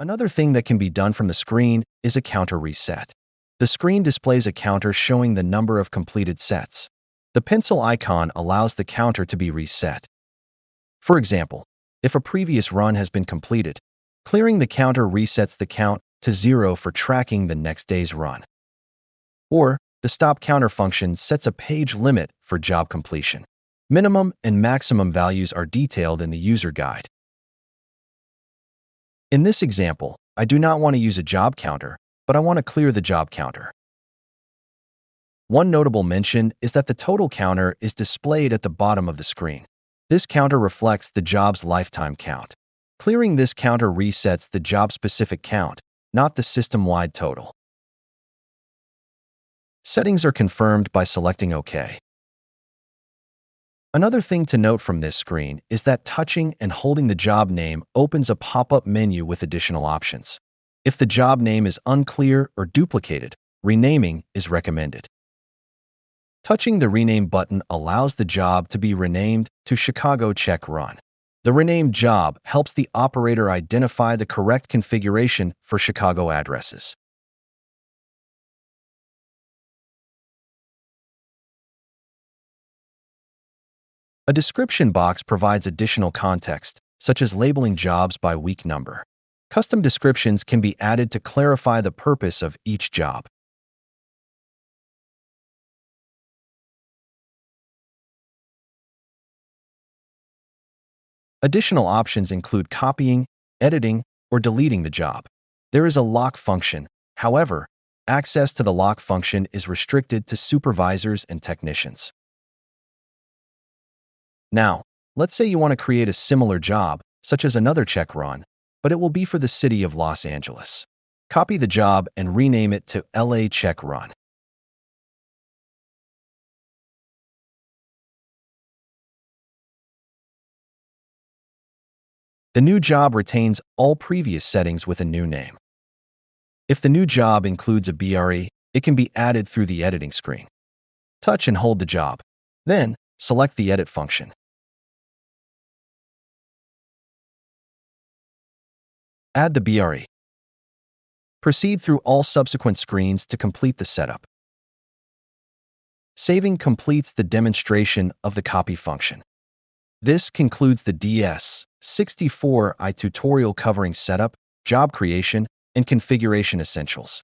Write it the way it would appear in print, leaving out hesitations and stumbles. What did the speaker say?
Another thing that can be done from the screen is a counter reset. The screen displays a counter showing the number of completed sets. The pencil icon allows the counter to be reset. For example, if a previous run has been completed, clearing the counter resets the count to 0 for tracking the next day's run. Or, the stop counter function sets a page limit for job completion. Minimum and maximum values are detailed in the user guide. In this example, I do not want to use a job counter, but I want to clear the job counter. One notable mention is that the total counter is displayed at the bottom of the screen. This counter reflects the job's lifetime count. Clearing this counter resets the job-specific count, not the system-wide total. Settings are confirmed by selecting OK. Another thing to note from this screen is that touching and holding the job name opens a pop-up menu with additional options. If the job name is unclear or duplicated, renaming is recommended. Touching the Rename button allows the job to be renamed to Chicago Check Run. The renamed job helps the operator identify the correct configuration for Chicago addresses. A description box provides additional context, such as labeling jobs by week number. Custom descriptions can be added to clarify the purpose of each job. Additional options include copying, editing, or deleting the job. There is a lock function. However, access to the lock function is restricted to supervisors and technicians. Now, let's say you want to create a similar job, such as another check run, but it will be for the city of Los Angeles. Copy the job and rename it to LA Check Run. The new job retains all previous settings with a new name. If the new job includes a BRE, it can be added through the editing screen. Touch and hold the job. Then, select the Edit function. Add the BRE. Proceed through all subsequent screens to complete the setup. Saving completes the demonstration of the copy function. This concludes the DS-64i tutorial covering setup, job creation, and configuration essentials.